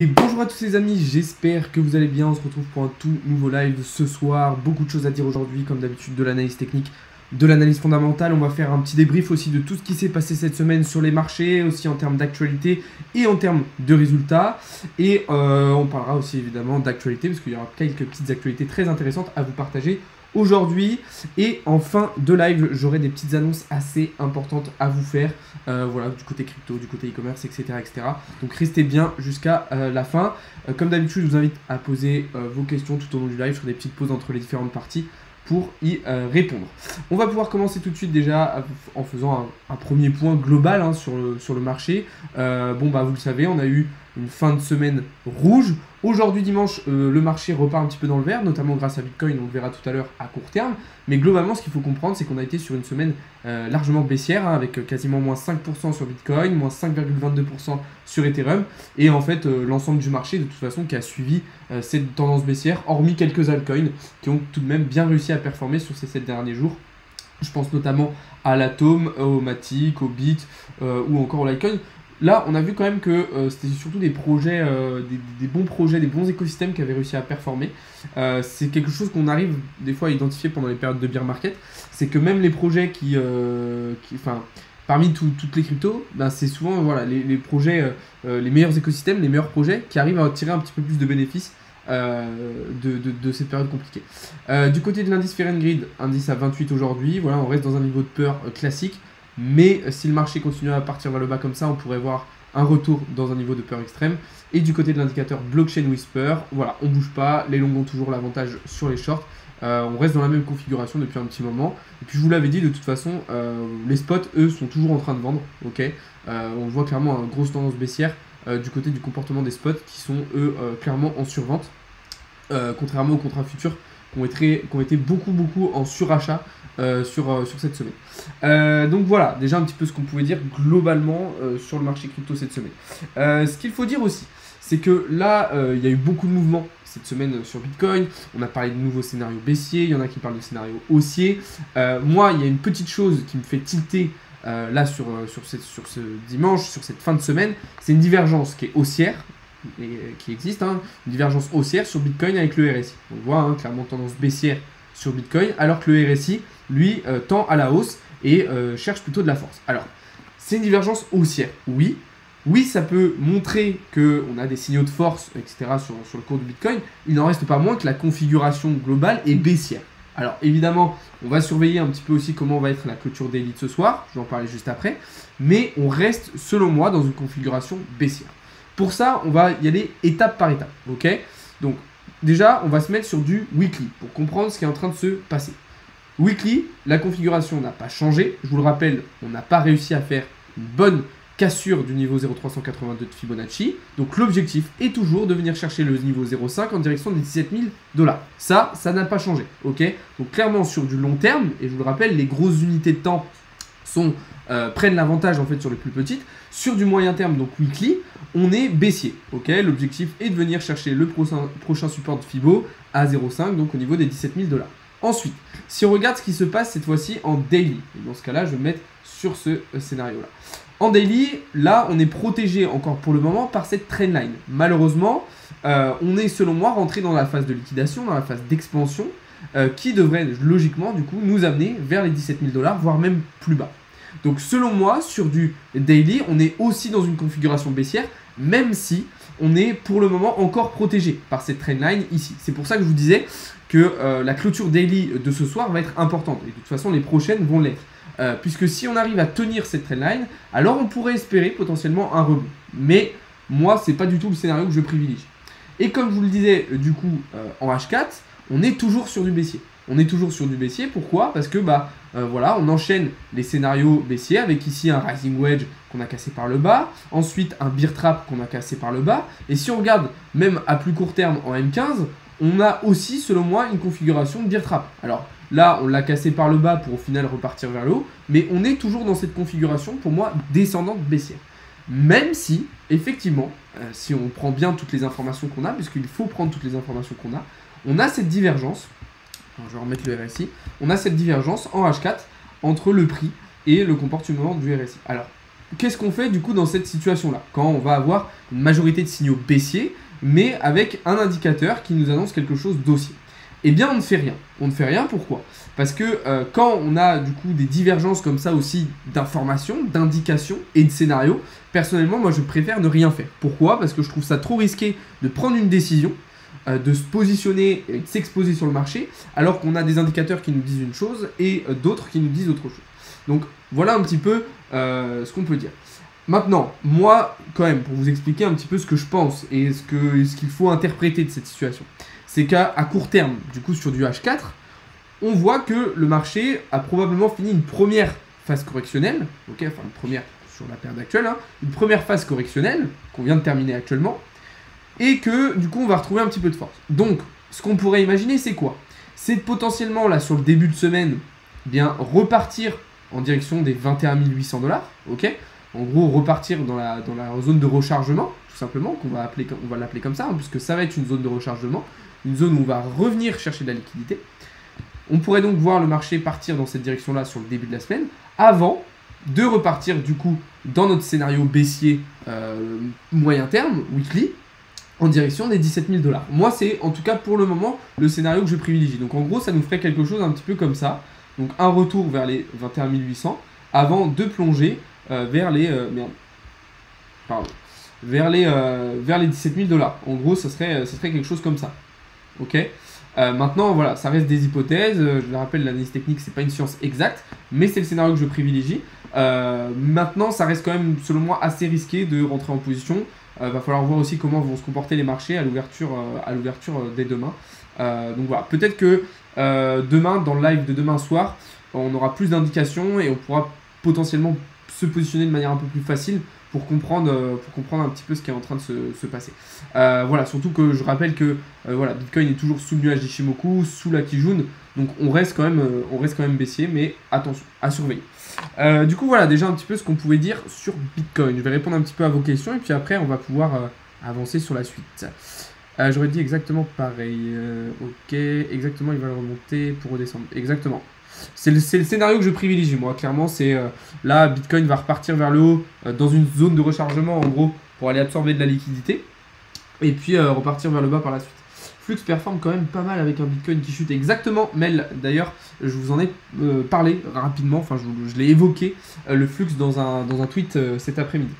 Et bonjour à tous les amis, j'espère que vous allez bien. On se retrouve pour un tout nouveau live ce soir. Beaucoup de choses à dire aujourd'hui, comme d'habitude, de l'analyse technique, de l'analyse fondamentale. On va faire un petit débrief aussi de tout ce qui s'est passé cette semaine sur les marchés, aussi en termes d'actualité et en termes de résultats. Et on parlera aussi évidemment d'actualité, parce qu'il y aura quelques petites actualités très intéressantes à vous partager aujourd'hui. Et en fin de live, j'aurai des petites annonces assez importantes à vous faire, voilà, du côté crypto, du côté e-commerce, etc., etc. Donc restez bien jusqu'à la fin. Comme d'habitude, je vous invite à poser vos questions tout au long du live, sur des petites pauses entre les différentes parties pour y répondre. On va pouvoir commencer tout de suite déjà en faisant un premier point global sur le marché. Vous le savez, on a eu une fin de semaine rouge. Aujourd'hui dimanche, le marché repart un petit peu dans le vert, notamment grâce à Bitcoin, on le verra tout à l'heure à court terme. Mais globalement, ce qu'il faut comprendre, c'est qu'on a été sur une semaine largement baissière, avec quasiment moins 5% sur Bitcoin, moins 5,22% sur Ethereum. Et en fait, l'ensemble du marché, de toute façon, qui a suivi cette tendance baissière, hormis quelques altcoins qui ont tout de même bien réussi à performer sur ces 7 derniers jours. Je pense notamment à l'Atom, au Matic, au Bit ou encore au Litecoin. Là, on a vu quand même que c'était surtout des projets, des bons projets, des bons écosystèmes qui avaient réussi à performer. C'est quelque chose qu'on arrive des fois à identifier pendant les périodes de bear market. C'est que même les projets parmi toutes les cryptos, c'est souvent les projets, les meilleurs écosystèmes, les meilleurs projets qui arrivent à tirer un petit peu plus de bénéfices de cette période compliquée. Du côté de l'indice Fear & Greed, indice à 28 aujourd'hui, voilà, on reste dans un niveau de peur classique. Mais si le marché continue à partir vers le bas comme ça, on pourrait voir un retour dans un niveau de peur extrême. Et du côté de l'indicateur Blockchain Whisper, voilà, on ne bouge pas, les longs ont toujours l'avantage sur les shorts. On reste dans la même configuration depuis un petit moment. Et puis je vous l'avais dit, de toute façon, les spots, eux, sont toujours en train de vendre. On voit clairement une grosse tendance baissière du côté du comportement des spots qui sont, eux, clairement en survente. Contrairement aux contrats futurs qui ont été beaucoup en surachat sur cette semaine. Donc voilà, déjà un petit peu ce qu'on pouvait dire globalement sur le marché crypto cette semaine. Ce qu'il faut dire aussi, c'est que là, il y a eu beaucoup de mouvements cette semaine sur Bitcoin. On a parlé de nouveaux scénarios baissiers, il y en a qui parlent de scénarios haussiers. Moi, il y a une petite chose qui me fait tilter là sur ce dimanche, sur cette fin de semaine, c'est une divergence qui est haussière, et qui existe, une divergence haussière sur Bitcoin avec le RSI. On voit clairement tendance baissière sur Bitcoin, alors que le RSI, lui, tend à la hausse et cherche plutôt de la force. Alors, c'est une divergence haussière, oui. Oui, ça peut montrer qu'on a des signaux de force, etc. sur le cours du Bitcoin. Il n'en reste pas moins que la configuration globale est baissière. Alors, évidemment, on va surveiller un petit peu aussi comment va être la clôture daily de ce soir. Je vais en parler juste après. Mais on reste, selon moi, dans une configuration baissière. Pour ça, on va y aller étape par étape, ok? Donc, déjà, on va se mettre sur du weekly pour comprendre ce qui est en train de se passer. Weekly, la configuration n'a pas changé. Je vous le rappelle, on n'a pas réussi à faire une bonne cassure du niveau 0,382 de Fibonacci. Donc, l'objectif est toujours de venir chercher le niveau 0,5 en direction des 17 000 $. Ça n'a pas changé, ok? Donc, clairement, sur du long terme, et je vous le rappelle, les grosses unités de temps prennent l'avantage en fait sur les plus petites. Sur du moyen terme, donc weekly, on est baissier. L'objectif est de venir chercher le prochain support de Fibo à 0,5, donc au niveau des 17 000 $. Ensuite, si on regarde ce qui se passe cette fois-ci en daily, et dans ce cas-là, je vais me mettre sur ce scénario-là. En daily, là, on est protégé encore pour le moment par cette trendline. Malheureusement, on est selon moi rentré dans la phase de liquidation, dans la phase d'expansion, qui devrait logiquement du coup nous amener vers les 17 000 $, voire même plus bas. Donc selon moi, sur du daily, on est aussi dans une configuration baissière, même si on est pour le moment encore protégé par cette trendline ici. C'est pour ça que je vous disais que la clôture daily de ce soir va être importante. Et de toute façon, les prochaines vont l'être. Puisque si on arrive à tenir cette trendline, alors on pourrait espérer potentiellement un rebond. Mais moi, c'est pas du tout le scénario que je privilégie. Et comme je vous le disais, du coup, en H4, on est toujours sur du baissier. On est toujours sur du baissier, pourquoi? Parce que voilà, on enchaîne les scénarios baissiers avec ici un rising wedge qu'on a cassé par le bas, ensuite un bear trap qu'on a cassé par le bas, et si on regarde même à plus court terme en M15, on a aussi selon moi une configuration de bear trap. Alors là, on l'a cassé par le bas pour au final repartir vers le haut, mais on est toujours dans cette configuration pour moi descendante baissière. Même si, effectivement, si on prend bien toutes les informations qu'on a, puisqu'il faut prendre toutes les informations qu'on a, on a cette divergence. Alors, je vais remettre le RSI. On a cette divergence en H4 entre le prix et le comportement du RSI. Alors, qu'est-ce qu'on fait du coup dans cette situation-là, quand on va avoir une majorité de signaux baissiers, mais avec un indicateur qui nous annonce quelque chose d'haussier? Eh bien, on ne fait rien. On ne fait rien, pourquoi? Parce que quand on a du coup des divergences comme ça aussi d'informations, d'indications et de scénarios, personnellement, moi je préfère ne rien faire. Pourquoi? Parce que je trouve ça trop risqué de prendre une décision, de se positionner et de s'exposer sur le marché, alors qu'on a des indicateurs qui nous disent une chose et d'autres qui nous disent autre chose. Donc voilà un petit peu ce qu'on peut dire. Maintenant, moi, quand même, pour vous expliquer un petit peu ce que je pense et ce qu'il faut interpréter de cette situation, c'est qu'à court terme, du coup sur du H4, on voit que le marché a probablement fini une première phase correctionnelle, okay, enfin une première sur la période actuelle, hein, une première phase correctionnelle qu'on vient de terminer actuellement, et que du coup on va retrouver un petit peu de force. Donc, ce qu'on pourrait imaginer, c'est quoi? C'est potentiellement là sur le début de semaine, bien repartir en direction des 21 800 $, ok? En gros, repartir dans la zone de rechargement, tout simplement, on va l'appeler comme ça, hein, puisque ça va être une zone de rechargement, une zone où on va revenir chercher de la liquidité. On pourrait donc voir le marché partir dans cette direction-là sur le début de la semaine, avant de repartir du coup dans notre scénario baissier moyen terme, weekly, en direction des 17 000 $. Moi, c'est en tout cas pour le moment le scénario que je privilégie. Donc en gros, ça nous ferait quelque chose un petit peu comme ça. Donc un retour vers les 21 800 avant de plonger vers les vers les 17 000 $. En gros, ça serait quelque chose comme ça. Ok. Maintenant, voilà, ça reste des hypothèses. Je le rappelle, l'analyse technique, c'est pas une science exacte, mais c'est le scénario que je privilégie. Maintenant, ça reste quand même, selon moi, assez risqué de rentrer en position. Va falloir voir aussi comment vont se comporter les marchés à l'ouverture dès demain. Donc voilà, peut-être que demain, dans le live de demain soir, on aura plus d'indications et on pourra potentiellement se positionner de manière un peu plus facile pour comprendre un petit peu ce qui est en train de se passer. Voilà, surtout que je rappelle que voilà, Bitcoin est toujours sous le nuage d'Ishimoku, sous la Kijun, donc on reste quand même baissier, mais attention, à surveiller. Du coup, voilà déjà un petit peu ce qu'on pouvait dire sur Bitcoin. Je vais répondre un petit peu à vos questions et puis après on va pouvoir avancer sur la suite. J'aurais dit exactement pareil. Ok, exactement, il va le remonter pour redescendre. Exactement. C'est le scénario que je privilégie, moi, clairement. C'est là, Bitcoin va repartir vers le haut dans une zone de rechargement, en gros, pour aller absorber de la liquidité. Et puis repartir vers le bas par la suite. Flux performe quand même pas mal avec un Bitcoin qui chute. Exactement, Mel, d'ailleurs, je vous en ai parlé rapidement, enfin, je l'ai évoqué, le flux dans un tweet cet après-midi.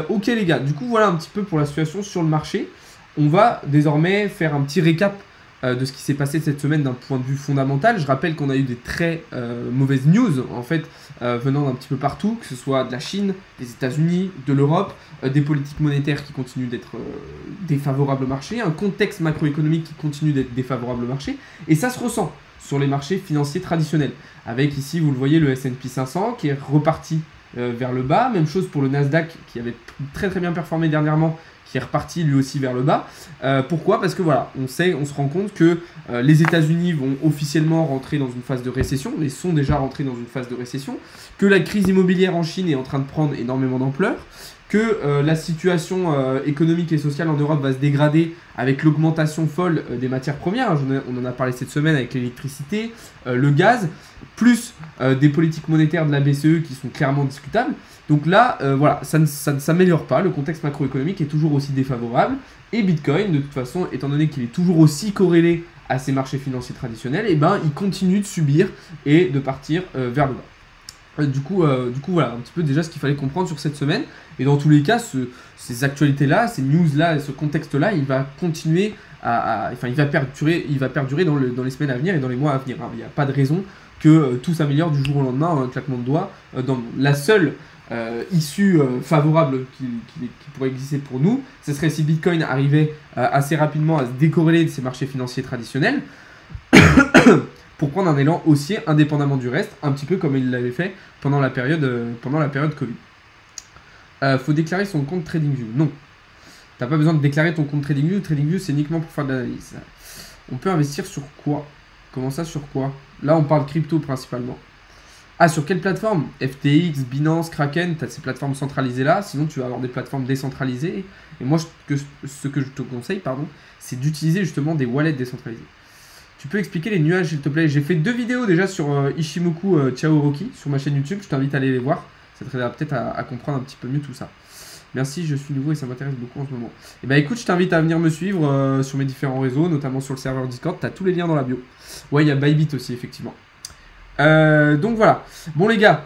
Ok, les gars, du coup, voilà un petit peu pour la situation sur le marché. On va désormais faire un petit récap de ce qui s'est passé cette semaine d'un point de vue fondamental. Je rappelle qu'on a eu des très mauvaises news en fait venant d'un petit peu partout, que ce soit de la Chine, des États-Unis, de l'Europe, des politiques monétaires qui continuent d'être défavorables au marché, un contexte macroéconomique qui continue d'être défavorable au marché, et ça se ressent sur les marchés financiers traditionnels. Avec ici, vous le voyez, le S&P 500 qui est reparti vers le bas, même chose pour le Nasdaq qui avait très bien performé dernièrement, qui est reparti lui aussi vers le bas. Pourquoi? Parce que voilà, on se rend compte que les États-Unis vont officiellement rentrer dans une phase de récession, ils sont déjà rentrés dans une phase de récession, que la crise immobilière en Chine est en train de prendre énormément d'ampleur, que la situation économique et sociale en Europe va se dégrader avec l'augmentation folle des matières premières. On en a parlé cette semaine avec l'électricité, le gaz, plus des politiques monétaires de la BCE qui sont clairement discutables. Donc là, voilà, ça ne s'améliore pas, le contexte macroéconomique est toujours aussi défavorable, et Bitcoin, de toute façon, étant donné qu'il est toujours aussi corrélé à ces marchés financiers traditionnels, et ben, il continue de subir et de partir vers le bas. Du coup, voilà, un petit peu déjà ce qu'il fallait comprendre sur cette semaine, et dans tous les cas, ces actualités-là, ces news-là, ce contexte-là, il va continuer enfin, il va perdurer dans les semaines à venir et dans les mois à venir, hein. Il n'y a pas de raison que tout s'améliore du jour au lendemain, un claquement de doigts. La seule issue favorable qui pourrait exister pour nous, ce serait si Bitcoin arrivait assez rapidement à se décorréler de ces marchés financiers traditionnels pour prendre un élan haussier indépendamment du reste, un petit peu comme il l'avait fait pendant la période Covid. Faut déclarer son compte TradingView. Non, t'as pas besoin de déclarer ton compte TradingView. TradingView, c'est uniquement pour faire de l'analyse. On peut investir sur quoi? Comment ça, sur quoi? Là, on parle crypto principalement. Ah, sur quelle plateforme? FTX, Binance, Kraken, tu as ces plateformes centralisées là, sinon tu vas avoir des plateformes décentralisées. Et moi, ce que je te conseille, c'est d'utiliser justement des wallets décentralisés. Tu peux expliquer les nuages, s'il te plaît? J'ai fait 2 vidéos déjà sur Ishimoku Chao Roki sur ma chaîne YouTube, je t'invite à aller les voir. Ça t'aidera peut-être à comprendre un petit peu mieux tout ça. Merci, je suis nouveau et ça m'intéresse beaucoup en ce moment. Et bah écoute, je t'invite à venir me suivre sur mes différents réseaux, notamment sur le serveur Discord. Tu as tous les liens dans la bio. Ouais, il y a Bybit aussi, effectivement. Donc voilà. Bon les gars,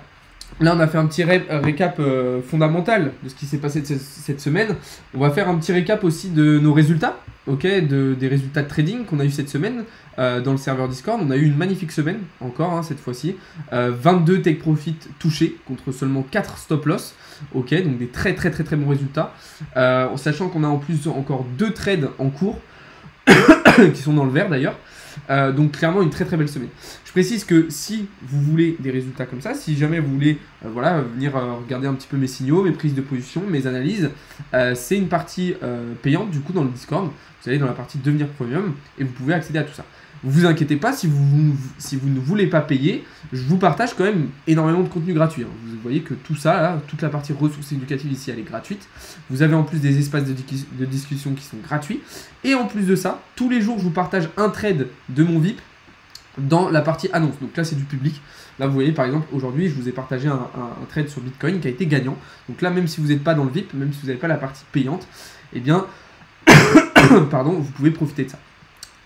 là on a fait un petit récap fondamental de ce qui s'est passé cette semaine. On va faire un petit récap aussi de nos résultats, ok, des résultats de trading qu'on a eu cette semaine dans le serveur Discord. On a eu une magnifique semaine encore cette fois-ci. 22 take profit touchés contre seulement 4 stop loss. Ok, donc des très bons résultats. En sachant qu'on a en plus encore 2 trades en cours qui sont dans le vert d'ailleurs. Donc clairement une très belle semaine. Je précise que si vous voulez des résultats comme ça, si jamais vous voulez venir regarder un petit peu mes signaux, mes prises de position, mes analyses, c'est une partie payante du coup dans le Discord. Vous allez dans la partie devenir premium et vous pouvez accéder à tout ça. Vous inquiétez pas, si vous ne voulez pas payer, je vous partage quand même énormément de contenu gratuit. Vous voyez que tout ça, là, toute la partie ressources éducatives ici, elle est gratuite. Vous avez en plus des espaces de discussion qui sont gratuits. Et en plus de ça, tous les jours, je vous partage un trade de mon VIP dans la partie annonce. Donc là, c'est du public. Là, vous voyez, par exemple, aujourd'hui, je vous ai partagé un trade sur Bitcoin qui a été gagnant. Donc là, même si vous n'êtes pas dans le VIP, même si vous n'avez pas la partie payante, eh bien, pardon, vous pouvez profiter de ça.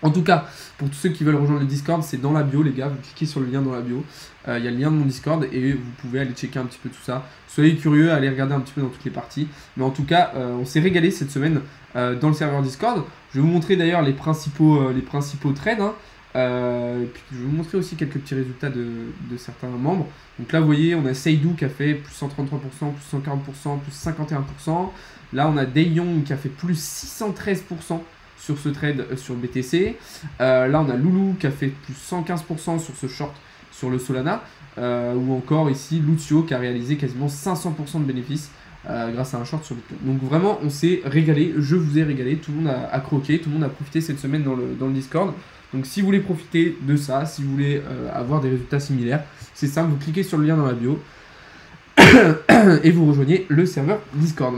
En tout cas, pour tous ceux qui veulent rejoindre le Discord, c'est dans la bio les gars, vous cliquez sur le lien dans la bio, il y a le lien de mon Discord et vous pouvez aller checker un petit peu tout ça. Soyez curieux, allez regarder un petit peu dans toutes les parties. Mais en tout cas, on s'est régalé cette semaine dans le serveur Discord. Je vais vous montrer d'ailleurs les principaux trades. Et puis je vais vous montrer aussi quelques petits résultats de certains membres. Donc là, vous voyez, on a Seydou qui a fait plus 133%, plus 140%, plus 51%. Là, on a Daeyong qui a fait plus 613%. Sur ce trade sur BTC. Là, on a Loulou qui a fait plus 115% sur ce short sur le Solana. Ou encore ici, Lucio qui a réalisé quasiment 500% de bénéfices grâce à un short sur Bitcoin. Donc vraiment, on s'est régalé. Je vous ai régalé. Tout le monde a croqué. Tout le monde a profité cette semaine dans le Discord. Donc si vous voulez profiter de ça, si vous voulez avoir des résultats similaires, c'est simple. Vous cliquez sur le lien dans la bio et vous rejoignez le serveur Discord.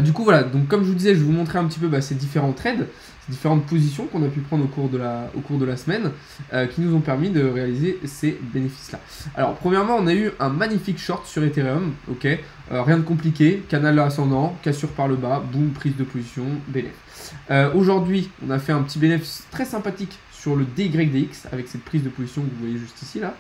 Du coup voilà, donc comme je vous disais, je vais vous montrer un petit peu ces différents trades, ces différentes positions qu'on a pu prendre au cours de la semaine qui nous ont permis de réaliser ces bénéfices là. Alors premièrement, on a eu un magnifique short sur Ethereum, ok, rien de compliqué, canal ascendant, cassure par le bas, boum, prise de position, bénéfice. Aujourd'hui, on a fait un petit bénéfice très sympathique sur le DYDX avec cette prise de position que vous voyez juste ici là.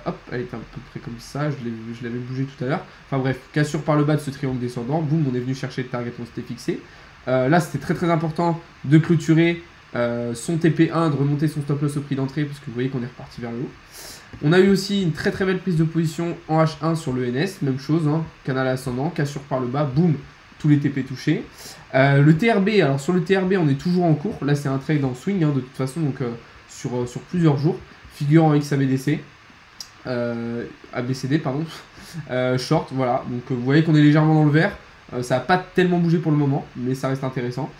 Hop, elle est à peu près comme ça, je l'avais bougé tout à l'heure. Enfin bref, cassure par le bas de ce triangle descendant, boum, on est venu chercher le target qu'on s'était fixé. Là, c'était très important de clôturer son TP1, de remonter son stop loss au prix d'entrée, puisque vous voyez qu'on est reparti vers le haut. On a eu aussi une très belle prise de position en H1 sur le NS, même chose, canal ascendant, cassure par le bas, boum, tous les TP touchés. Le TRB, alors sur le TRB, on est toujours en cours. Là, c'est un trade en swing, de toute façon, donc sur plusieurs jours. Figure en XABDC, ABCD, pardon, short, voilà. Donc vous voyez qu'on est légèrement dans le vert. Ça n'a pas tellement bougé pour le moment, mais ça reste intéressant.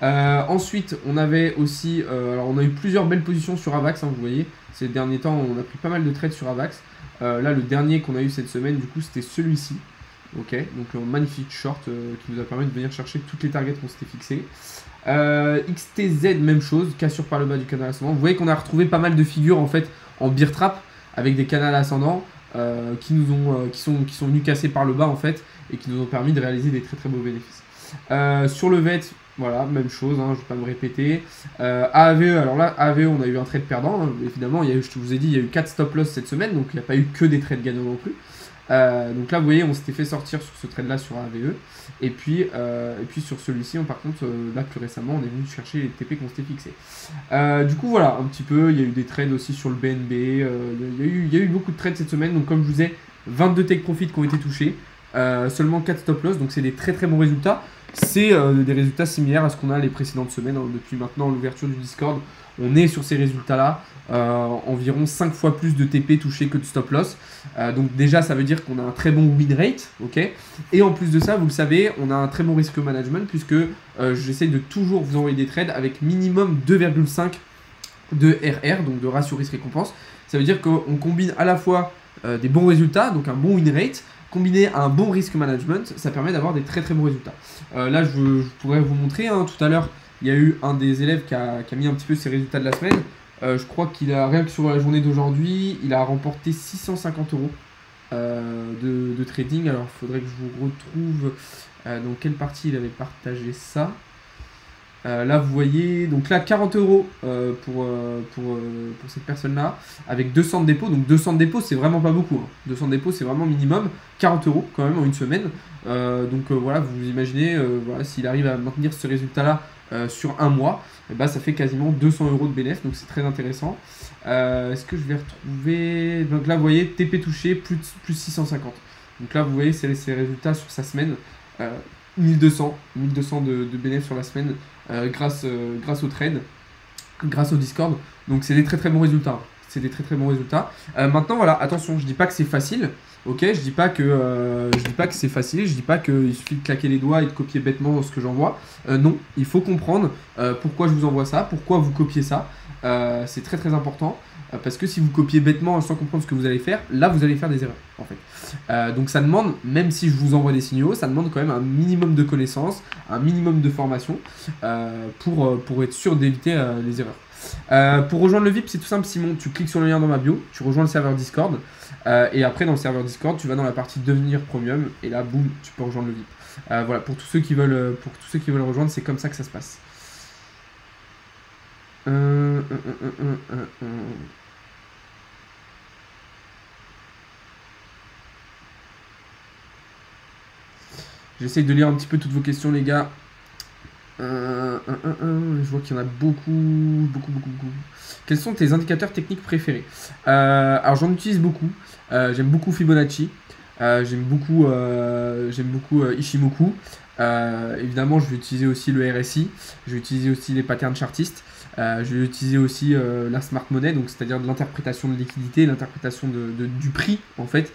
Ensuite, on avait aussi, alors on a eu plusieurs belles positions sur AVAX, vous voyez. Ces derniers temps, on a pris pas mal de trades sur AVAX. Là, le dernier qu'on a eu cette semaine, du coup, c'était celui-ci. Ok, donc un magnifique short qui nous a permis de venir chercher toutes les targets qu'on s'était fixés. XTZ, même chose, cassure par le bas du canal ascendant. Vous voyez qu'on a retrouvé pas mal de figures en fait en bear trap avec des canals ascendants qui sont venus casser par le bas en fait et qui nous ont permis de réaliser des très beaux bénéfices. Sur le VET, voilà, même chose, je ne vais pas me répéter. AAVE, alors là, AAVE, on a eu un trade perdant, évidemment, je te vous ai dit, il y a eu 4 stop loss cette semaine, donc il n'y a pas eu que des trades gagnants non plus. Donc là, vous voyez, on s'était fait sortir sur ce trade-là sur AVE. Et puis sur celui-ci, par contre, là, plus récemment, on est venu chercher les TP qu'on s'était fixés. Du coup, voilà, un petit peu. Il y a eu des trades aussi sur le BNB. Il y a eu beaucoup de trades cette semaine. Donc, comme je vous disais, 22 take profit qui ont été touchés. Seulement 4 stop loss. Donc, c'est des très bons résultats. C'est des résultats similaires à ce qu'on a les précédentes semaines. Depuis maintenant l'ouverture du Discord, on est sur ces résultats-là. Environ 5 fois plus de TP touchés que de stop loss. Donc déjà, ça veut dire qu'on a un très bon win rate. Okay, et en plus de ça, vous le savez, on a un très bon risque management puisque j'essaie de toujours vous envoyer des trades avec minimum 2,5 de RR, donc de ratio risque-récompense. Ça veut dire qu'on combine à la fois des bons résultats, donc un bon win rate, combiné à un bon risk management, ça permet d'avoir des très bons résultats. Là, je pourrais vous montrer, tout à l'heure, il y a eu un des élèves qui a mis un petit peu ses résultats de la semaine. Je crois qu'il a, rien que sur la journée d'aujourd'hui, il a remporté 650 €. de trading. Alors, il faudrait que je vous retrouve dans quelle partie il avait partagé ça. Là, vous voyez, donc là, 40 € pour cette personne-là, avec 200 de dépôt. Donc 200 de dépôt, c'est vraiment pas beaucoup, hein. 200 de dépôt, c'est vraiment minimum. 40 € quand même en une semaine. Voilà, vous imaginez, voilà, s'il arrive à maintenir ce résultat-là sur un mois, et bah, ça fait quasiment 200 € de bénéfice, donc c'est très intéressant. Est-ce que je vais retrouver... Donc là, vous voyez, TP touché, plus 650. Donc là, vous voyez, c'est ses résultats sur sa semaine. 1200 de bénéfices sur la semaine grâce au trade, grâce au Discord. Donc c'est des très très bons résultats. C'est des très très bons résultats. Maintenant voilà, attention, je dis pas que c'est facile. Ok, je dis pas que c'est facile. Je dis pas qu'il suffit de claquer les doigts et de copier bêtement ce que j'envoie. Non, il faut comprendre pourquoi je vous envoie ça, pourquoi vous copiez ça. C'est très très important. Parce que si vous copiez bêtement sans comprendre ce que vous allez faire, là vous allez faire des erreurs en fait. Donc ça demande, même si je vous envoie des signaux, ça demande quand même un minimum de connaissances, un minimum de formation pour être sûr d'éviter les erreurs. Pour rejoindre le VIP, c'est tout simple, Simon, tu cliques sur le lien dans ma bio, tu rejoins le serveur Discord et après dans le serveur Discord, tu vas dans la partie devenir premium et là boum, tu peux rejoindre le VIP. Voilà, pour tous ceux qui veulent rejoindre, c'est comme ça que ça se passe. J'essaye de lire un petit peu toutes vos questions, les gars. Je vois qu'il y en a beaucoup. Quels sont tes indicateurs techniques préférés? Alors, j'en utilise beaucoup. J'aime beaucoup Fibonacci. J'aime beaucoup Ishimoku. Évidemment, je vais utiliser aussi le RSI. Je vais utiliser aussi les patterns chartistes. Je vais utiliser aussi la smart money, donc c'est-à-dire de l'interprétation de liquidité, l'interprétation du prix en fait,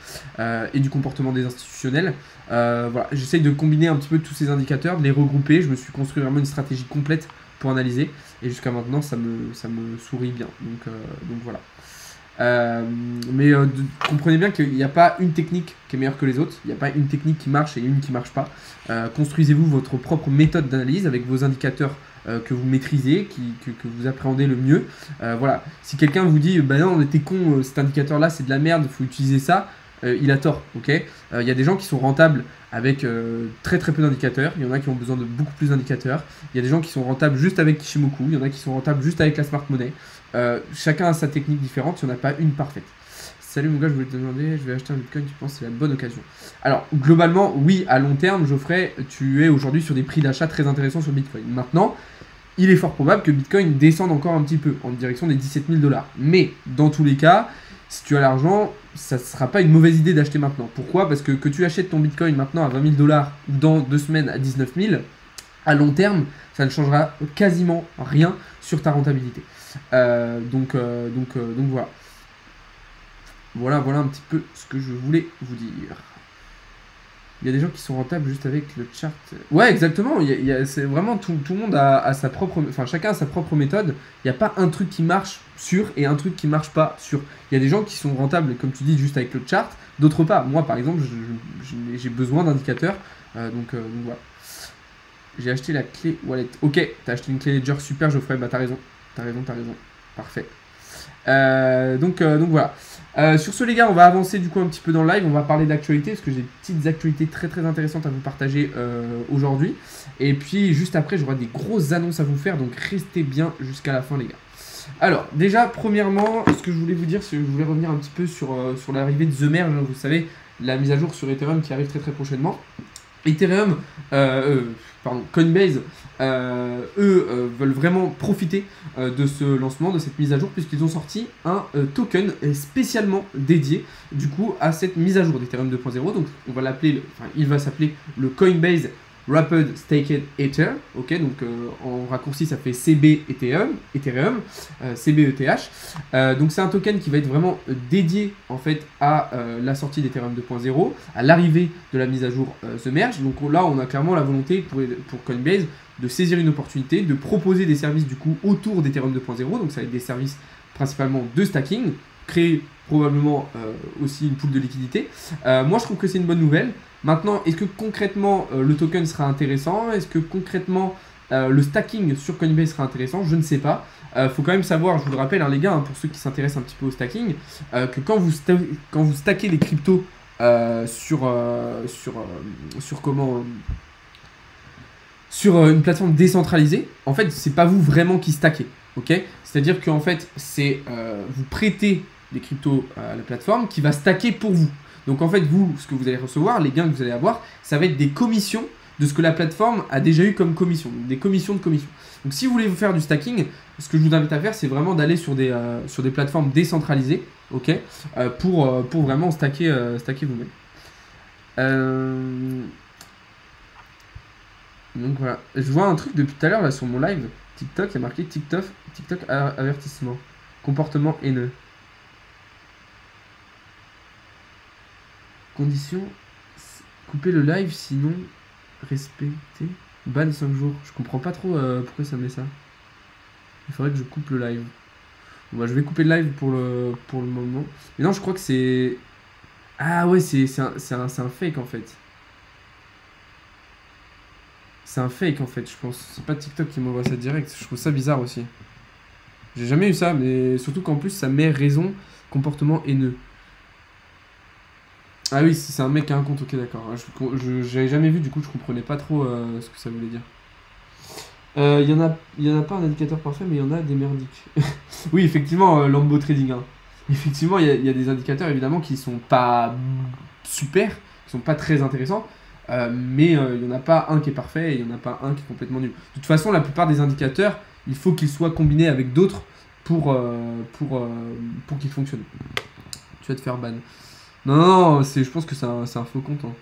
et du comportement des institutionnels. Voilà, j'essaye de combiner un petit peu tous ces indicateurs, de les regrouper. Je me suis construit vraiment une stratégie complète pour analyser, et jusqu'à maintenant ça me sourit bien. Donc voilà. Comprenez bien qu'il n'y a pas une technique qui est meilleure que les autres, il n'y a pas une technique qui marche et une qui ne marche pas. Construisez-vous votre propre méthode d'analyse avec vos indicateurs que vous maîtrisez, que vous appréhendez le mieux. Voilà. Si quelqu'un vous dit bah non, t'es con, cet indicateur là c'est de la merde, il faut utiliser ça, il a tort. Ok. Il y a des gens qui sont rentables avec très très peu d'indicateurs, il y en a qui ont besoin de beaucoup plus d'indicateurs, il y a des gens qui sont rentables juste avec Kishimoku, il y en a qui sont rentables juste avec la smart money. Chacun a sa technique différente, il n'y en a pas une parfaite. Salut mon gars, je voulais te demander, je vais acheter un bitcoin, tu penses que c'est la bonne occasion? Alors, globalement, oui, à long terme, Geoffrey, tu es aujourd'hui sur des prix d'achat très intéressants sur Bitcoin. Maintenant, il est fort probable que Bitcoin descende encore un petit peu, en direction des 17 000 $. Mais, dans tous les cas, si tu as l'argent, ça ne sera pas une mauvaise idée d'acheter maintenant. Pourquoi? Parce que tu achètes ton Bitcoin maintenant à 20 000 $ ou dans 2 semaines à 19 000, à long terme, ça ne changera quasiment rien sur ta rentabilité. Donc voilà. Voilà un petit peu ce que je voulais vous dire. Il y a des gens qui sont rentables juste avec le chart. Ouais, exactement. C'est vraiment tout le monde a sa propre. Enfin, chacun a sa propre méthode. Il n'y a pas un truc qui marche sûr et un truc qui marche pas sûr. Il y a des gens qui sont rentables, comme tu dis, juste avec le chart. D'autres pas. Moi, par exemple, j'ai besoin d'indicateurs. Donc voilà. J'ai acheté la clé wallet. Ok, t'as acheté une clé Ledger. Super, Geoffrey. Bah, t'as raison. T'as raison. Parfait. Donc voilà. Sur ce les gars, on va avancer du coup un petit peu dans le live, on va parler d'actualité parce que j'ai des petites actualités très très intéressantes à vous partager aujourd'hui. Et puis juste après j'aurai des grosses annonces à vous faire, donc restez bien jusqu'à la fin les gars. Alors déjà premièrement, ce que je voulais vous dire, c'est que je voulais revenir un petit peu sur l'arrivée de The Merge, vous savez, la mise à jour sur Ethereum qui arrive très très prochainement. Ethereum, Coinbase, veulent vraiment profiter de ce lancement, de cette mise à jour, puisqu'ils ont sorti un token spécialement dédié du coup à cette mise à jour d'Ethereum 2.0. Donc on va l'appeler, il va s'appeler le Coinbase Rapid Staked Ether, ok, donc en raccourci ça fait CB Ethereum, CBETH. Donc c'est un token qui va être vraiment dédié en fait à la sortie d'Ethereum 2.0, à l'arrivée de la mise à jour The Merge. Donc là on a clairement la volonté pour Coinbase de saisir une opportunité, de proposer des services du coup autour d'Ethereum 2.0, donc ça va être des services principalement de stacking, créer probablement aussi une pool de liquidité. Moi je trouve que c'est une bonne nouvelle. Maintenant, est-ce que concrètement le token sera intéressant? Est-ce que concrètement le stacking sur Coinbase sera intéressant? Je ne sais pas. Faut quand même savoir, je vous le rappelle les gars, pour ceux qui s'intéressent un petit peu au stacking, que quand vous stackez des cryptos sur une plateforme décentralisée, en fait, c'est pas vous vraiment qui stackez, ok? C'est-à-dire qu'en fait, c'est vous prêtez des cryptos à la plateforme qui va stacker pour vous. Donc en fait, vous, ce que vous allez recevoir, les gains que vous allez avoir, ça va être des commissions de ce que la plateforme a déjà eu comme commission, donc des commissions de commission. Donc si vous voulez vous faire du stacking, ce que je vous invite à faire, c'est vraiment d'aller sur des plateformes décentralisées, ok, pour vraiment stacker vous-même. Donc voilà, je vois un truc depuis tout à l'heure là sur mon live TikTok, il y a marqué TikTok avertissement, comportement haineux. Condition, couper le live sinon respecter, ban 5 jours. Je comprends pas trop pourquoi ça met ça. Il faudrait que je coupe le live. Bon bah je vais couper le live pour le moment. Mais non, je crois que c'est... Ah ouais, c'est un fake en fait. C'est un fake en fait, je pense. C'est pas TikTok qui m'envoie ça direct. Je trouve ça bizarre aussi. J'ai jamais eu ça, mais surtout qu'en plus ça met raison, comportement haineux. Ah oui, c'est un mec qui a un compte, ok d'accord. J'avais jamais vu, du coup je comprenais pas trop ce que ça voulait dire. Il y en a pas un indicateur parfait, mais il y en a des merdiques. Oui, effectivement, Lambo Trading. Hein. Effectivement, il y a des indicateurs évidemment qui sont pas super, qui sont pas très intéressants. Mais il n'y en a pas un qui est parfait et il n'y en a pas un qui est complètement nul. De toute façon, la plupart des indicateurs, il faut qu'ils soient combinés avec d'autres pour qu'ils fonctionnent. Tu vas te faire ban. Non, je pense que c'est un faux compte. Hein.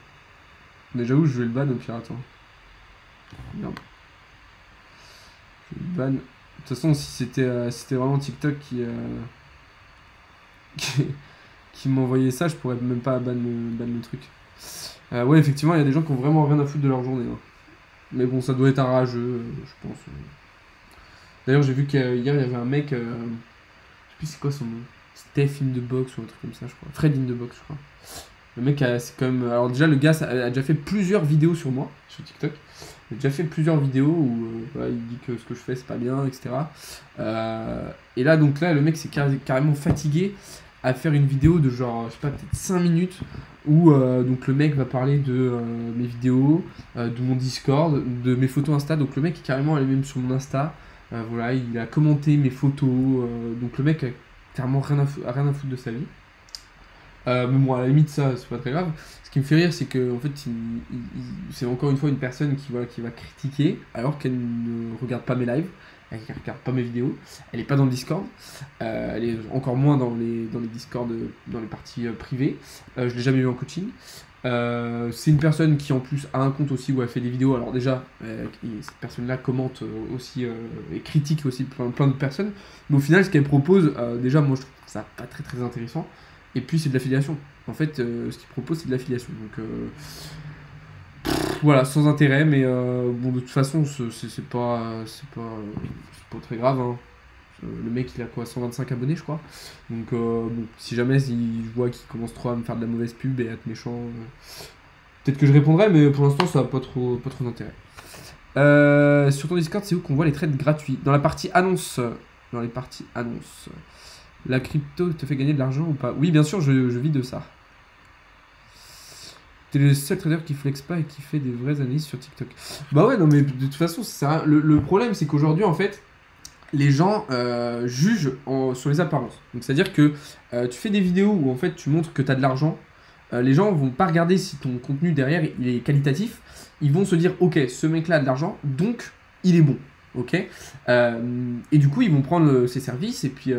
Mais j'avoue, je vais le ban au pire, attends. Merde. Je vais le ban. De toute façon, si c'était vraiment TikTok qui m'envoyait ça, je pourrais même pas ban le truc. Ouais, effectivement, il y a des gens qui ont vraiment rien à foutre de leur journée. Hein. Mais bon, ça doit être un rageux, je pense. D'ailleurs, j'ai vu qu'hier, il y avait un mec, je sais plus c'est quoi son nom. Steph in the box ou un truc comme ça, je crois. Fred in the box, je crois. Le mec, c'est quand même... Alors déjà, le gars a déjà fait plusieurs vidéos sur moi, sur TikTok. Il a déjà fait plusieurs vidéos où voilà, il dit que ce que je fais, c'est pas bien, etc. Et là, donc là, le mec s'est carrément fatigué à faire une vidéo de genre, je sais pas, peut-être 5 minutes où donc le mec va parler de mes vidéos, de mon Discord, de mes photos Insta. Donc le mec est carrément allé même sur mon Insta. Voilà, il a commenté mes photos. Donc le mec a clairement rien à foutre de sa vie. Mais bon, à la limite, ça, c'est pas très grave. Ce qui me fait rire, c'est que en fait, c'est encore une fois une personne qui va critiquer alors qu'elle ne regarde pas mes lives, elle ne regarde pas mes vidéos, elle n'est pas dans le Discord, elle est encore moins dans les Discord, dans les parties privées. Je l'ai jamais vu en coaching. C'est une personne qui en plus a un compte aussi où elle fait des vidéos. Alors déjà, cette personne-là commente aussi et critique aussi plein de personnes. Mais au final, ce qu'elle propose, déjà, moi je trouve ça pas très très intéressant. Et puis c'est de l'affiliation. En fait, ce qu'il propose, c'est de l'affiliation. Donc voilà, sans intérêt, mais bon, de toute façon, c'est pas très grave. Hein. Le mec, il a quoi, 125 abonnés, je crois. Donc bon, si jamais je vois qu'il commence trop à me faire de la mauvaise pub et à être méchant, peut-être que je répondrai, mais pour l'instant, ça n'a pas trop d'intérêt. Sur ton Discord, c'est où qu'on voit les trades gratuits? Dans la partie annonce. Dans les parties annonces. La crypto te fait gagner de l'argent ou pas? Oui, bien sûr, je vis de ça. T'es le seul trader qui flex pas et qui fait des vraies analyses sur TikTok. Bah ouais, non, mais de toute façon, ça, le problème, c'est qu'aujourd'hui, en fait, les gens jugent sur les apparences. Donc, c'est-à-dire que tu fais des vidéos où, en fait, tu montres que tu as de l'argent. Les gens vont pas regarder si ton contenu derrière, il est qualitatif. Ils vont se dire, ok, ce mec-là a de l'argent, donc il est bon. Ok, et du coup ils vont prendre ses services et puis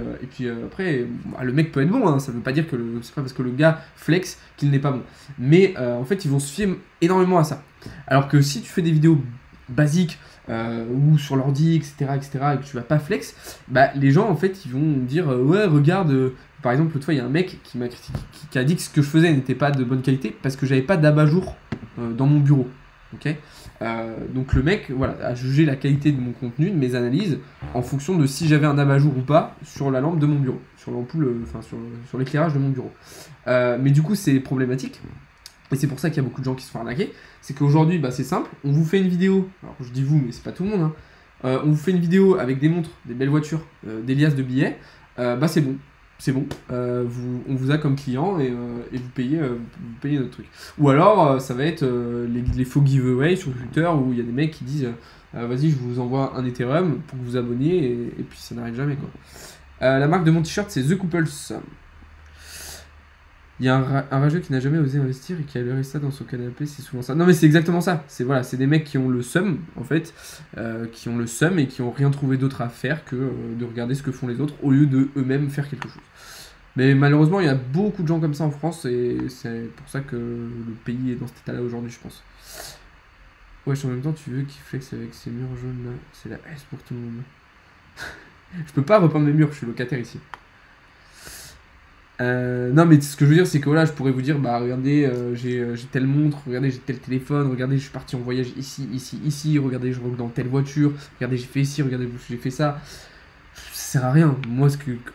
après le mec peut être bon, hein, ça veut pas dire que c'est pas parce que le gars flex qu'il n'est pas bon, mais en fait ils vont se fier énormément à ça, alors que si tu fais des vidéos basiques ou sur l'ordi etc et que tu vas pas flex, bah les gens en fait ils vont dire ouais regarde par exemple l'autre fois il y a un mec qui m'a critiqué, qui a dit que ce que je faisais n'était pas de bonne qualité parce que j'avais pas d'abat-jour dans mon bureau. Ok, donc le mec voilà, a jugé la qualité de mon contenu, de mes analyses, en fonction de si j'avais un abat-jour ou pas sur la lampe de mon bureau, sur l'ampoule, enfin sur l'éclairage de mon bureau. Mais du coup c'est problématique, et c'est pour ça qu'il y a beaucoup de gens qui se font arnaquer. C'est qu'aujourd'hui bah, c'est simple, on vous fait une vidéo, alors je dis vous mais c'est pas tout le monde, hein. On vous fait une vidéo avec des montres, des belles voitures, des liasses de billets, bah c'est bon. c'est bon, on vous a comme client et vous payez notre truc. Ou alors, ça va être les faux giveaways sur Twitter où il y a des mecs qui disent vas-y, je vous envoie un Ethereum pour que vous abonniez et puis ça n'arrive jamais quoi. La marque de mon t-shirt, c'est The Couples. Il y a un rageux qui n'a jamais osé investir et qui a leurré ça dans son canapé, c'est souvent ça. Non mais c'est exactement ça, c'est voilà, c'est des mecs qui ont le seum en fait, qui ont le seum et qui ont rien trouvé d'autre à faire que de regarder ce que font les autres au lieu de eux-mêmes faire quelque chose. Mais malheureusement il y a beaucoup de gens comme ça en France et c'est pour ça que le pays est dans cet état là aujourd'hui je pense. Wesh en même temps tu veux qu'il flex avec ces murs jaunes là, c'est la S pour tout le monde. Je peux pas repeindre mes murs, je suis locataire ici. Non mais ce que je veux dire c'est que voilà je pourrais vous dire bah regardez j'ai telle montre, regardez j'ai tel téléphone, regardez je suis parti en voyage ici, regardez je roule dans telle voiture, regardez j'ai fait ici, regardez j'ai fait ça. Ça sert à rien, moi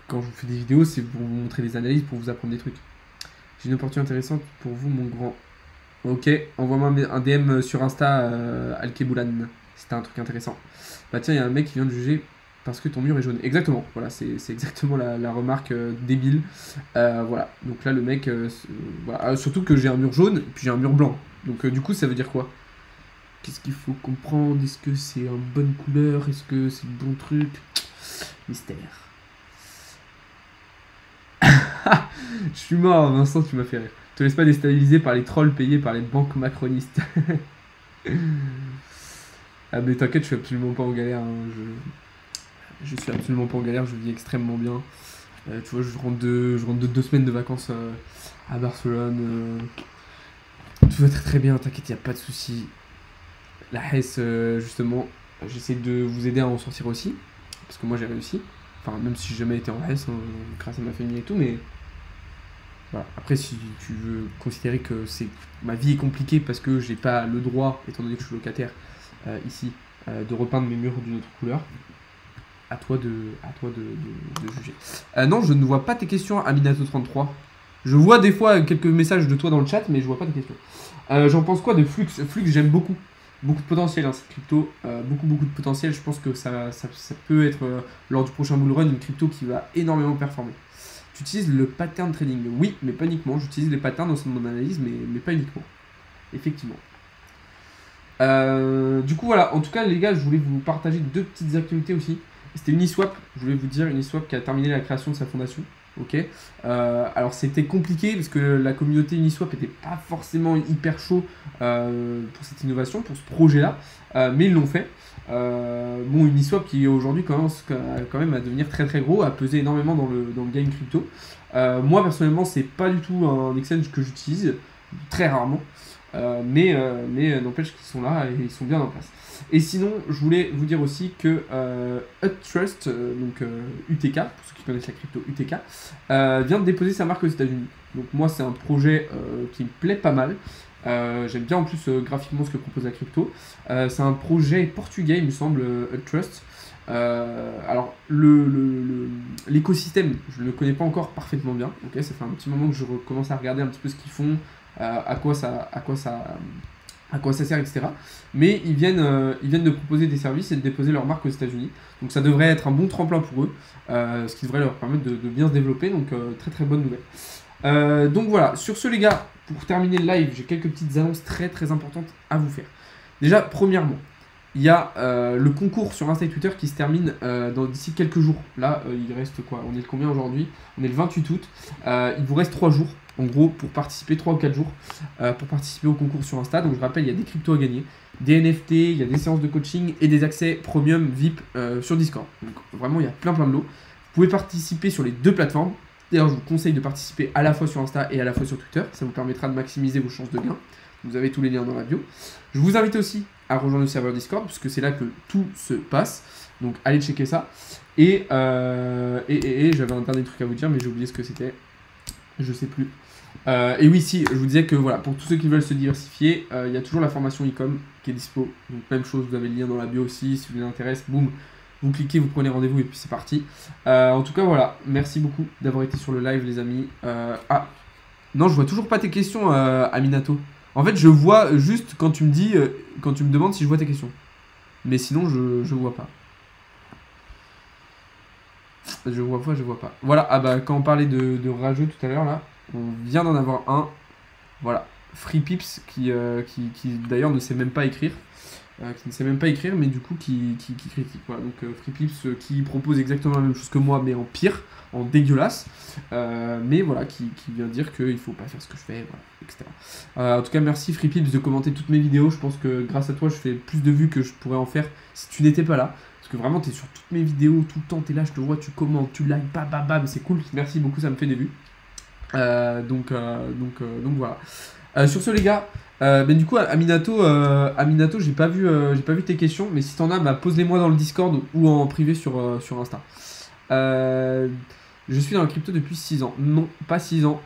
quand je vous fais des vidéos c'est pour vous montrer des analyses, pour vous apprendre des trucs. J'ai une opportunité intéressante pour vous mon grand. Ok, envoie-moi un DM sur Insta Alkeboulan, c'était un truc intéressant. Bah tiens il y a un mec qui vient de juger parce que ton mur est jaune. Exactement, voilà, c'est exactement la remarque débile. Voilà, donc là le mec, voilà. Surtout que j'ai un mur jaune, puis j'ai un mur blanc. Donc du coup ça veut dire quoi? Qu'est-ce qu'il faut comprendre? Est-ce que c'est une bonne couleur? Est-ce que c'est le bon truc? Mystère. Je suis mort, Vincent, tu m'as fait rire. Te laisse pas déstabiliser par les trolls payés par les banques macronistes. Ah mais t'inquiète, je suis absolument pas en galère, hein. Je suis absolument pas en galère, je vis extrêmement bien. Tu vois, je rentre de 2 semaines de vacances à Barcelone. Tout va très très bien, t'inquiète, y a pas de souci. La Hesse, justement, j'essaie de vous aider à en sortir aussi. Parce que moi j'ai réussi. Enfin, même si j'ai jamais été en Hesse, hein, grâce à ma famille et tout, mais. Voilà. Après, si tu veux considérer que ma vie est compliquée parce que j'ai pas le droit, étant donné que je suis locataire ici, de repeindre mes murs d'une autre couleur. À toi de juger. Non, je ne vois pas tes questions, Aminato33. Je vois des fois quelques messages de toi dans le chat, mais je vois pas tes questions. J'en pense quoi de Flux? Flux, j'aime beaucoup. Beaucoup de potentiel, hein, cette crypto. Beaucoup de potentiel. Je pense que ça peut être, lors du prochain bull run, une crypto qui va énormément performer. Tu utilises le pattern trading? Oui, mais pas uniquement. J'utilise les patterns au sein de mon analyse, mais pas uniquement. Effectivement. Du coup, voilà. En tout cas, les gars, je voulais vous partager 2 petites actualités aussi. C'était Uniswap, je voulais vous dire, Uniswap qui a terminé la création de sa fondation. Ok. Alors c'était compliqué parce que la communauté Uniswap n'était pas forcément hyper chaud pour cette innovation, pour ce projet-là, mais ils l'ont fait. Bon, Uniswap qui aujourd'hui commence quand même à devenir très très gros, à peser énormément dans le game crypto. Moi personnellement, c'est pas du tout un exchange que j'utilise, très rarement, mais n'empêche qu'ils sont là et ils sont bien en place. Et sinon, je voulais vous dire aussi que Uptrust, donc UTK, pour ceux qui connaissent la crypto UTK, vient de déposer sa marque aux États-Unis. Donc moi, c'est un projet qui me plaît pas mal. J'aime bien en plus graphiquement ce que propose la crypto. C'est un projet portugais, il me semble, Uptrust. Alors, l'écosystème, je ne le connais pas encore parfaitement bien. Okay, ça fait un petit moment que je commence à regarder un petit peu ce qu'ils font, à quoi ça sert, etc. Mais ils viennent de proposer des services et de déposer leur marque aux États-Unis. Donc ça devrait être un bon tremplin pour eux, ce qui devrait leur permettre de bien se développer. Donc très très bonne nouvelle. Donc voilà, sur ce les gars, pour terminer le live, j'ai quelques petites annonces très très importantes à vous faire. Déjà, premièrement, il y a le concours sur Insta et Twitter qui se termine d'ici quelques jours. Là, il reste quoi? On est le combien aujourd'hui? On est le 28 août. Il vous reste 3 jours. En gros, pour participer, 3 ou 4 jours, pour participer au concours sur Insta. Donc je rappelle, il y a des cryptos à gagner, des NFT, il y a des séances de coaching et des accès premium VIP sur Discord. Donc vraiment, il y a plein de lots. Vous pouvez participer sur les 2 plateformes. D'ailleurs, je vous conseille de participer à la fois sur Insta et à la fois sur Twitter. Ça vous permettra de maximiser vos chances de gain. Vous avez tous les liens dans la bio. Je vous invite aussi à rejoindre le serveur Discord, puisque c'est là que tout se passe. Donc allez checker ça. Et j'avais un dernier truc à vous dire, mais j'ai oublié ce que c'était. Je sais plus. Et oui, si, je vous disais que voilà, pour tous ceux qui veulent se diversifier, il y a toujours la formation e-com qui est dispo. Donc même chose, vous avez le lien dans la bio aussi, si vous vous intéresse, boum, vous cliquez, vous prenez rendez-vous et puis c'est parti. En tout cas, voilà, merci beaucoup d'avoir été sur le live les amis. Ah, non, je vois toujours pas tes questions, Aminato. En fait, je vois juste quand tu me dis, quand tu me demandes si je vois tes questions. Mais sinon, je vois pas. Je vois pas, je vois pas. Voilà, ah bah quand on parlait de rageux tout à l'heure là, on vient d'en avoir un. Voilà, Free Pips qui d'ailleurs ne sait même pas écrire. Qui ne sait même pas écrire, mais du coup qui critique. Voilà. Donc Free Pips qui propose exactement la même chose que moi, mais en pire, en dégueulasse. Mais voilà, qui vient dire qu'il faut pas faire ce que je fais, voilà, etc. En tout cas, merci Free Pips de commenter toutes mes vidéos. Je pense que grâce à toi, je fais plus de vues que je pourrais en faire si tu n'étais pas là. Parce que vraiment, tu es sur toutes mes vidéos, tout le temps, tu es là, je te vois, tu commentes, tu likes, bam, c'est cool. Merci beaucoup, ça me fait des vues. Donc voilà. Sur ce les gars, ben du coup Aminato, j'ai pas vu tes questions, mais si t'en as, bah, pose-les-moi dans le Discord ou en privé sur Insta. Je suis dans la crypto depuis 6 ans. Non, pas 6 ans.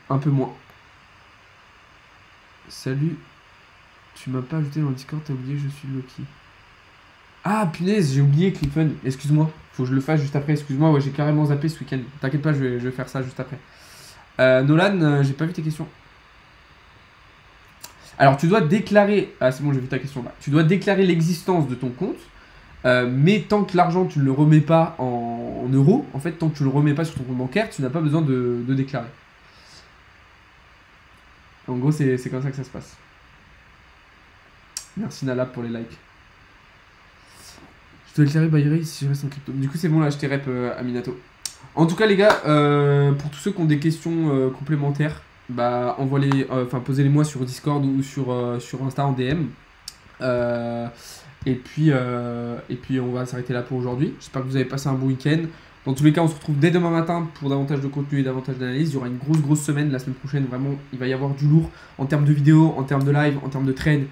Un peu moins. Salut. Tu m'as pas ajouté dans le Discord, t'as oublié, je suis Loki. Ah punaise, j'ai oublié Cliffen, excuse-moi. Faut que je le fasse juste après, excuse-moi, ouais, j'ai carrément zappé ce week-end. T'inquiète pas, je vais faire ça juste après. Nolan, j'ai pas vu tes questions. Alors, tu dois déclarer... Ah, c'est bon, j'ai vu ta question là. Tu dois déclarer l'existence de ton compte, mais tant que l'argent, tu ne le remets pas en euros, en fait, tant que tu ne le remets pas sur ton compte bancaire, tu n'as pas besoin de déclarer. En gros, c'est comme ça que ça se passe. Merci Nala pour les likes. Je dois déclarer by si je reste en crypto. Du coup, c'est bon, là, je t'ai rep Aminato. En tout cas, les gars, pour tous ceux qui ont des questions complémentaires, bah, posez-les moi sur Discord ou sur Insta en DM. Et puis, on va s'arrêter là pour aujourd'hui. J'espère que vous avez passé un bon week-end. Dans tous les cas, on se retrouve dès demain matin pour davantage de contenu et davantage d'analyse. Il y aura une grosse semaine la semaine prochaine. Vraiment, il va y avoir du lourd en termes de vidéos, en termes de live, en termes de trade,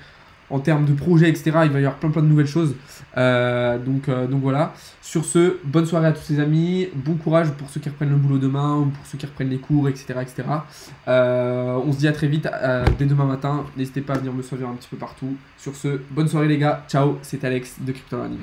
en termes de projets, etc. Il va y avoir plein de nouvelles choses. Donc voilà. Sur ce, bonne soirée à tous les amis. Bon courage pour ceux qui reprennent le boulot demain ou pour ceux qui reprennent les cours, etc. On se dit à très vite dès demain matin. N'hésitez pas à venir me suivre un petit peu partout. Sur ce, bonne soirée les gars. Ciao, c'est Alex de Crypto Learning.